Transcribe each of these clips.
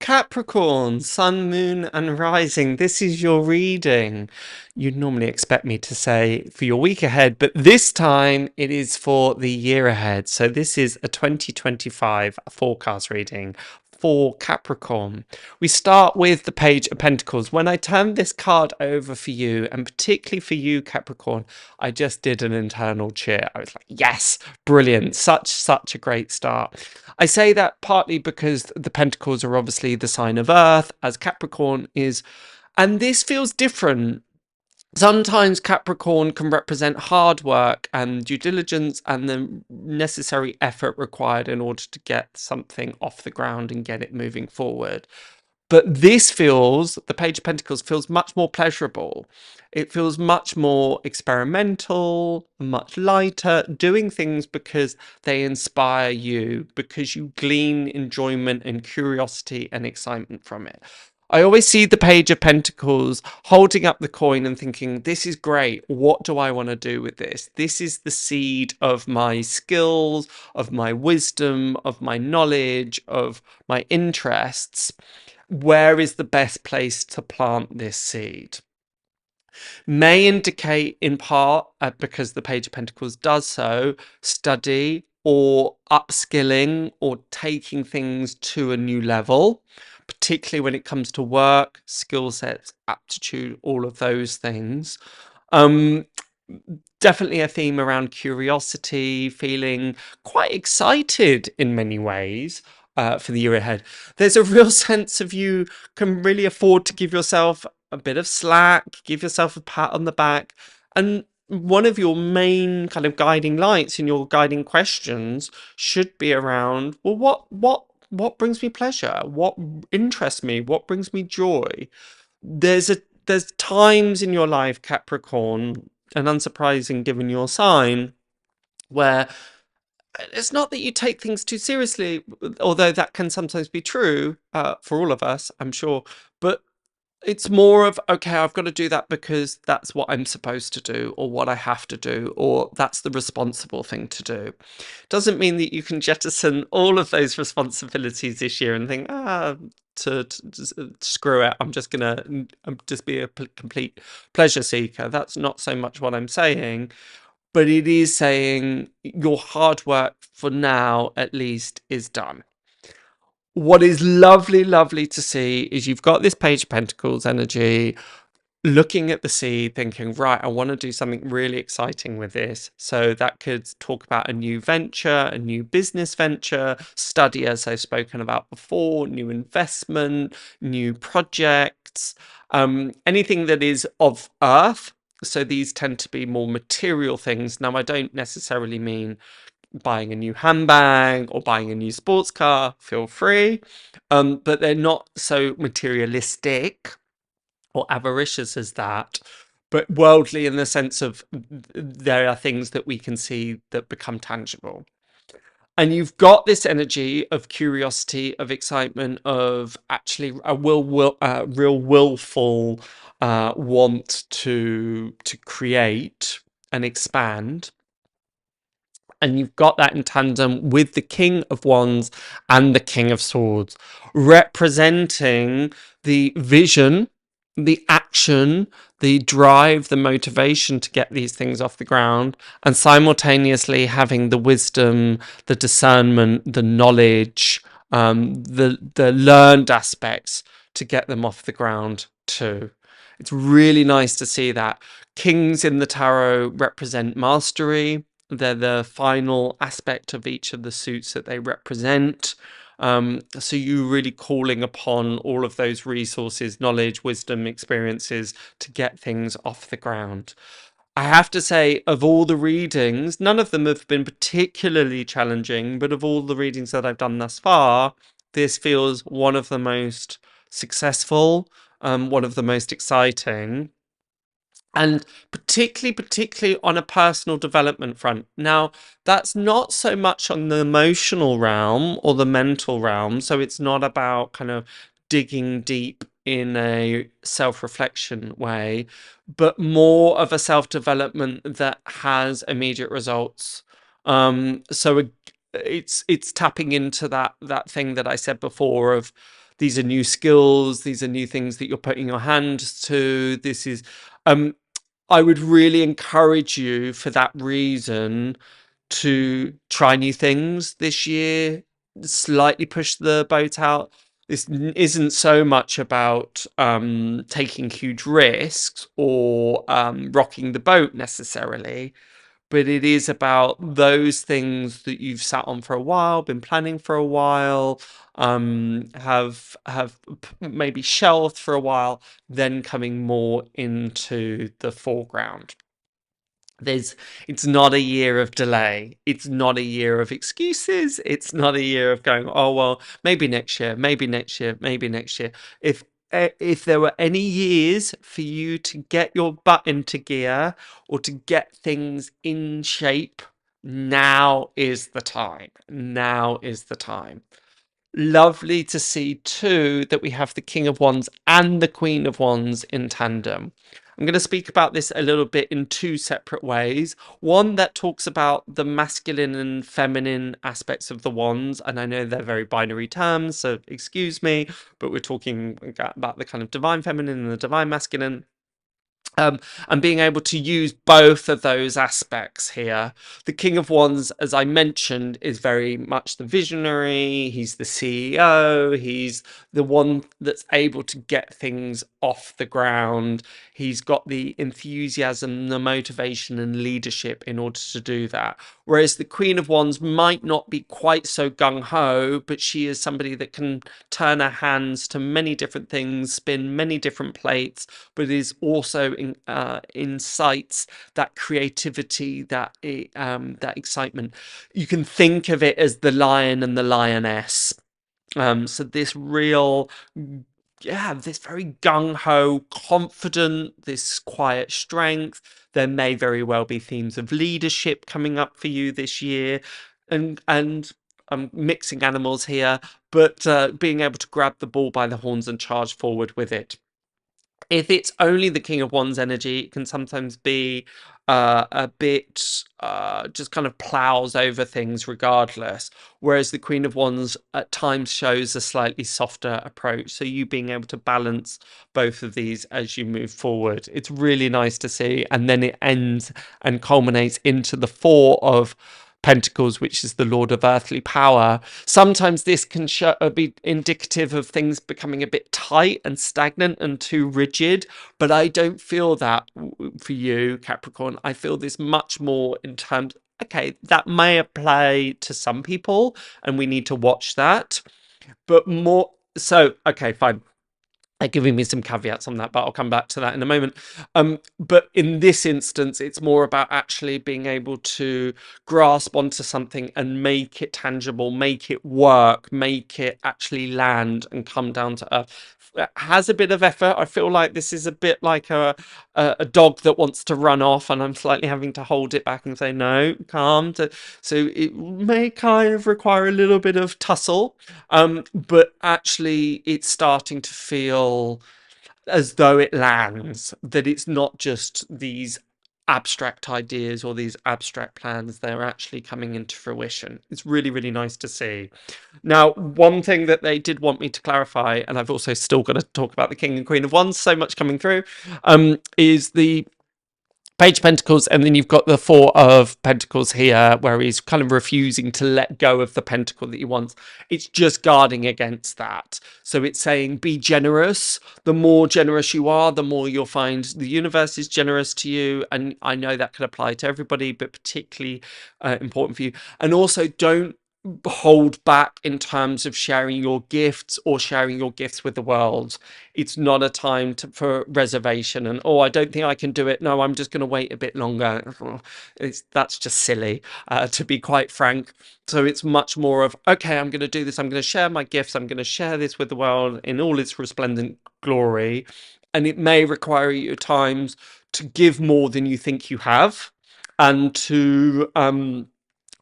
Capricorn, Sun, Moon, and Rising. This is your reading. You'd normally expect me to say for your week ahead, but this time it is for the year ahead. So this is a 2025 forecast reading for Capricorn. We start with the Page of Pentacles. When I turned this card over for you, and particularly for you, Capricorn, I just did an internal cheer. I was like, yes, brilliant, such a great start. I say that partly because the Pentacles are obviously the sign of Earth, as Capricorn is, and this feels different. Sometimes Capricorn can represent hard work and due diligence and the necessary effort required in order to get something off the ground and get it moving forward. But this feels, the Page of Pentacles feels much more pleasurable. It feels much more experimental, much lighter, doing things because they inspire you, because you glean enjoyment and curiosity and excitement from it. I always see the Page of Pentacles holding up the coin and thinking, this is great. What do I want to do with this? This is the seed of my skills, of my wisdom, of my knowledge, of my interests. Where is the best place to plant this seed? May indicate in part, because the Page of Pentacles does so, study or upskilling or taking things to a new level, particularly when it comes to work, skill sets, aptitude, all of those things. Definitely a theme around curiosity, feeling quite excited in many ways for the year ahead. There's a real sense of you can really afford to give yourself a bit of slack, give yourself a pat on the back, and one of your main kind of guiding lights and your guiding questions should be around, well, what brings me pleasure? What interests me? What brings me joy? There's times in your life, Capricorn, and unsurprising given your sign, where it's not that you take things too seriously, although that can sometimes be true for all of us, I'm sure, but it's more of, okay, I've got to do that because that's what I'm supposed to do, or what I have to do, or that's the responsible thing to do. Doesn't mean that you can jettison all of those responsibilities this year and think, screw it, I'm just be a complete pleasure seeker. That's not so much what I'm saying, but it is saying your hard work for now, at least, is done. What is lovely to see is you've got this Page of Pentacles energy, looking at the seed, thinking, right, I want to do something really exciting with this. So that could talk about a new venture, a new business venture, study, as I've spoken about before, new investment, new projects, anything that is of earth. So these tend to be more material things. Now, I don't necessarily mean buying a new handbag or buying a new sports car, feel free, but they're not so materialistic or avaricious as that, but worldly in the sense of there are things that we can see that become tangible. And you've got this energy of curiosity, of excitement, of actually a real willful want to create and expand. And you've got that in tandem with the King of Wands and the King of Swords, representing the vision, the action, the drive, the motivation to get these things off the ground, and simultaneously having the wisdom, the discernment, the knowledge, the learned aspects to get them off the ground too. It's really nice to see that. Kings in the tarot represent mastery. They're the final aspect of each of the suits that they represent. So you're really calling upon all of those resources, knowledge, wisdom, experiences to get things off the ground. I have to say, of all the readings, none of them have been particularly challenging, but of all the readings that I've done thus far, this feels one of the most successful, one of the most exciting. And particularly on a personal development front. Now, that's not so much on the emotional realm or the mental realm. So it's not about kind of digging deep in a self-reflection way, but more of a self-development that has immediate results. So it's tapping into that thing that I said before of these are new skills, these are new things that you're putting your hands to. This is I would really encourage you for that reason to try new things this year, slightly push the boat out. This isn't so much about taking huge risks or rocking the boat necessarily, but it is about those things that you've sat on for a while, been planning for a while, have maybe shelved for a while, then coming more into the foreground. It's not a year of delay. It's not a year of excuses. It's not a year of going, oh well, maybe next year, maybe next year, maybe next year. If there were any years for you to get your butt into gear or to get things in shape, now is the time. Now is the time. Lovely to see too that we have the King of Wands and the Queen of Wands in tandem. I'm going to speak about this a little bit in two separate ways. One that talks about the masculine and feminine aspects of the wands, and I know they're very binary terms, so excuse me, but we're talking about the kind of divine feminine and the divine masculine. And being able to use both of those aspects here. The King of Wands, as I mentioned, is very much the visionary. He's the CEO. He's the one that's able to get things off the ground. He's got the enthusiasm, the motivation and leadership in order to do that. Whereas the Queen of Wands might not be quite so gung-ho, but she is somebody that can turn her hands to many different things, spin many different plates, but is also incites that creativity, that excitement. You can think of it as the lion and the lioness. So this real, this very gung-ho, confident, this quiet strength. There may very well be themes of leadership coming up for you this year, and I'm mixing animals here, but being able to grab the bull by the horns and charge forward with it. If it's only the King of Wands energy, it can sometimes be a bit just kind of plows over things regardless. Whereas the Queen of Wands at times shows a slightly softer approach. So you being able to balance both of these as you move forward. It's really nice to see. And then it ends and culminates into the Four of Pentacles, which is the Lord of Earthly Power. Sometimes this can be indicative of things becoming a bit tight and stagnant and too rigid, but I don't feel that for you, Capricorn. I feel this much more in terms, okay, that may apply to some people and we need to watch that, but more so, okay, fine. They're giving me some caveats on that, but I'll come back to that in a moment. But in this instance, it's more about actually being able to grasp onto something and make it tangible, make it work, make it actually land and come down to earth. It has a bit of effort. I feel like this is a bit like a dog that wants to run off, and I'm slightly having to hold it back and say, no, calm. So it may kind of require a little bit of tussle, but actually it's starting to feel as though it lands, that it's not just these abstract ideas or these abstract plans, they're actually coming into fruition. It's really, really nice to see. Now, one thing that they did want me to clarify, and I've also still got to talk about the King and Queen of Wands, so much coming through, is the Page of Pentacles, and then you've got the Four of Pentacles here, where he's kind of refusing to let go of the pentacle that he wants. It's just guarding against that. So it's saying, be generous. The more generous you are, the more you'll find the universe is generous to you. And I know that could apply to everybody, but particularly important for you. And also, don't hold back in terms of sharing your gifts or sharing your gifts with the world. It's not a time for reservation and, oh, I don't think I can do it. No, I'm just going to wait a bit longer. That's just silly, to be quite frank. So it's much more of, okay, I'm going to do this. I'm going to share my gifts. I'm going to share this with the world in all its resplendent glory. And it may require you at times to give more than you think you have, and to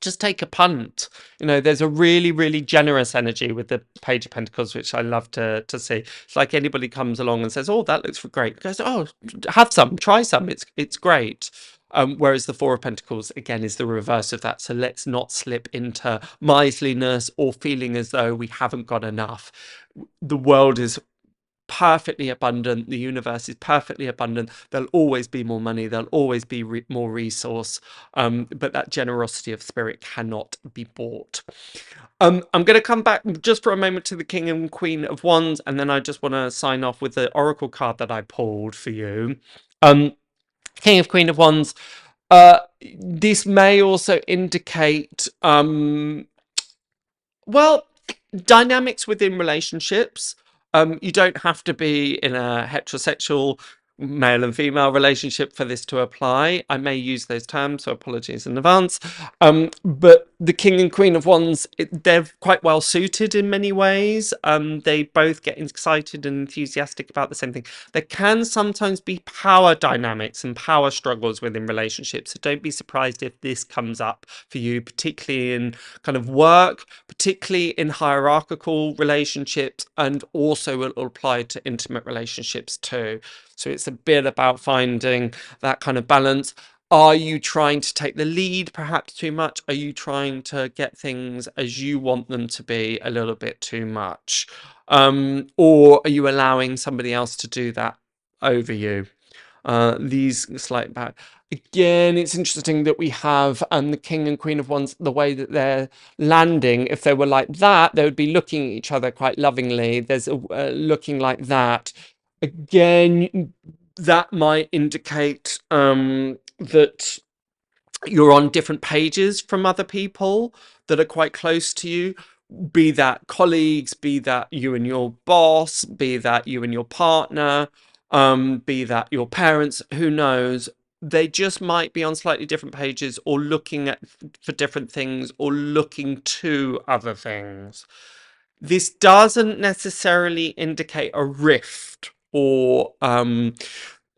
just take a punt. You know, there's a really, really generous energy with the Page of Pentacles, which I love to see. It's like anybody comes along and says, oh, that looks great. Goes, oh, have some, try some. It's great. Whereas the Four of Pentacles, again, is the reverse of that. So let's not slip into miserliness or feeling as though we haven't got enough. The world is perfectly abundant. The universe is perfectly abundant. There'll always be more money. There'll always be more resource. But that generosity of spirit cannot be bought. I'm going to come back just for a moment to the King and Queen of Wands, and then I just want to sign off with the Oracle card that I pulled for you. King of Queen of Wands. This may also indicate, well, dynamics within relationships. You don't have to be in a heterosexual male and female relationship for this to apply. I may use those terms, so apologies in advance. But the King and Queen of Wands, they're quite well suited in many ways. They both get excited and enthusiastic about the same thing. There can sometimes be power dynamics and power struggles within relationships. So don't be surprised if this comes up for you, particularly in kind of work, particularly in hierarchical relationships, and also it will apply to intimate relationships too. So it's a bit about finding that kind of balance. Are you trying to take the lead perhaps too much? Are you trying to get things as you want them to be a little bit too much? Or are you allowing somebody else to do that over you? These slight back. Again, it's interesting that we have the King and Queen of Wands, the way that they're landing. If they were like that, they would be looking at each other quite lovingly. There's a looking like that. Again, that might indicate that you're on different pages from other people that are quite close to you, be that colleagues, be that you and your boss, be that you and your partner, be that your parents, who knows. They just might be on slightly different pages, or looking at for different things, or looking to other things. This doesn't necessarily indicate a rift or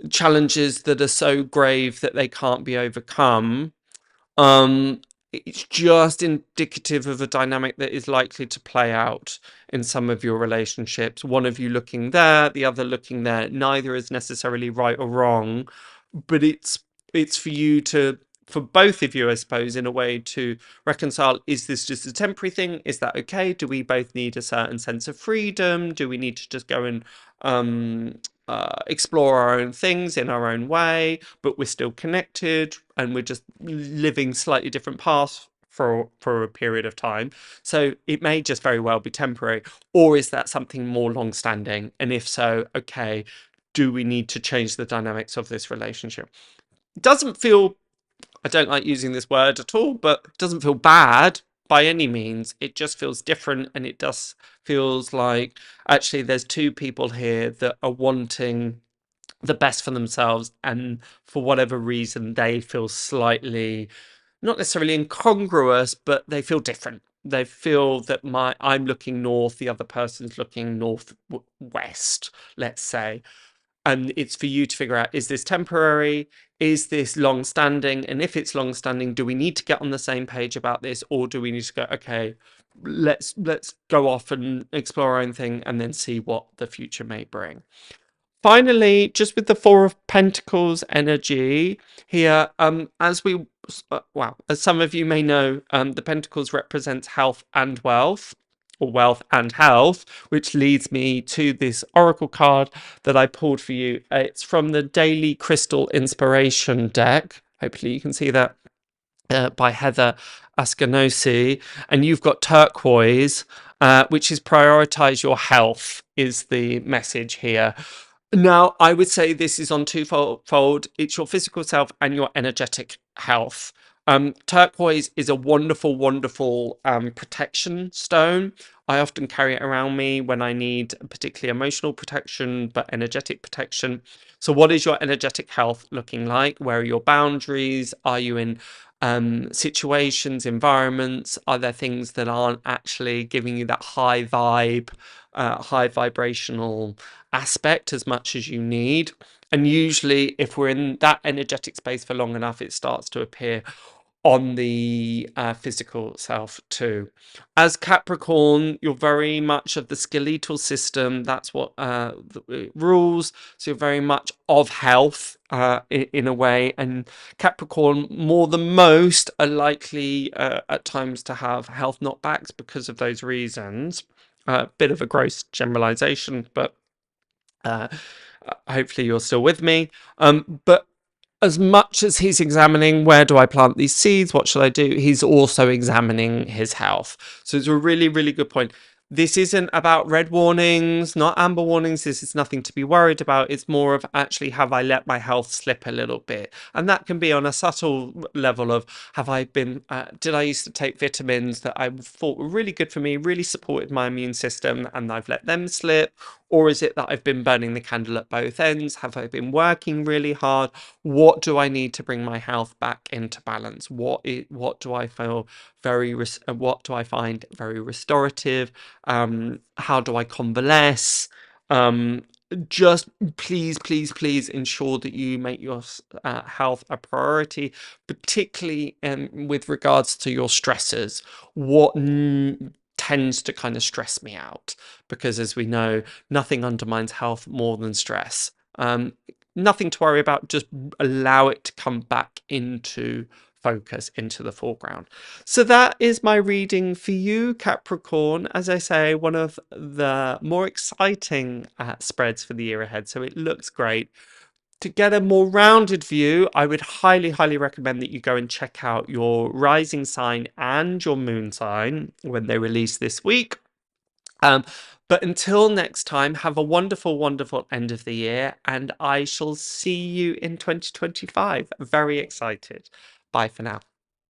challenges that are so grave that they can't be overcome. It's just indicative of a dynamic that is likely to play out in some of your relationships. One of you looking there, the other looking there. Neither is necessarily right or wrong, but it's for you to, for both of you, I suppose, in a way to reconcile. Is this just a temporary thing? Is that okay? Do we both need a certain sense of freedom? Do we need to just go and explore our own things in our own way, but we're still connected and we're just living slightly different paths for a period of time? So it may just very well be temporary, or is that something more long-standing? And if so, okay, do we need to change the dynamics of this relationship? It doesn't feel, I don't like using this word at all, but it doesn't feel bad by any means. It just feels different, and it does feels like actually there's two people here that are wanting the best for themselves, and for whatever reason they feel slightly, not necessarily incongruous, but they feel different. They feel that I'm looking north, the other person's looking northwest, let's say. And it's for you to figure out, is this temporary? Is this long-standing? And if it's long-standing, do we need to get on the same page about this? Or do we need to go, okay, let's go off and explore our own thing and then see what the future may bring? Finally, just with the Four of Pentacles energy here, as some of you may know, the Pentacles represents health and wealth, or wealth and health, which leads me to this Oracle card that I pulled for you. It's from the Daily Crystal Inspiration deck. Hopefully you can see that, by Heather Askanosi. And you've got turquoise, which is prioritize your health, is the message here. Now, I would say this is on twofold. It's your physical self and your energetic health. Turquoise is a wonderful, wonderful protection stone. I often carry it around me when I need particularly emotional protection, but energetic protection. So what is your energetic health looking like? Where are your boundaries? Are you in situations, environments? Are there things that aren't actually giving you that high vibe, high vibrational aspect as much as you need? And usually if we're in that energetic space for long enough, it starts to appear. on the physical self too. As Capricorn, you're very much of the skeletal system. That's what it rules. So you're very much of health in a way. And Capricorn, more than most, are likely at times to have health knockbacks because of those reasons. A bit of a gross generalization, but hopefully you're still with me. But as much as he's examining where do I plant these seeds, what should I do, he's also examining his health. So it's a really, really good point. This isn't about red warnings, not amber warnings. This is nothing to be worried about. It's more of actually, have I let my health slip a little bit? And that can be on a subtle level of, have I been, did I used to take vitamins that I thought were really good for me, really supported my immune system, and I've let them slip? Or is it that I've been burning the candle at both ends? Have I been working really hard? What do I need to bring my health back into balance? What do I feel what do I find very restorative? How do I convalesce? Just please, please, please ensure that you make your health a priority, particularly with regards to your stressors. What tends to kind of stress me out, because as we know, nothing undermines health more than stress. Nothing to worry about, just allow it to come back into focus, into the foreground. So that is my reading for you, Capricorn. As I say, one of the more exciting spreads for the year ahead, so it looks great. To get a more rounded view, I would highly, highly recommend that you go and check out your rising sign and your moon sign when they release this week. But until next time, have a wonderful, wonderful end of the year, and I shall see you in 2025. Very excited. Bye for now.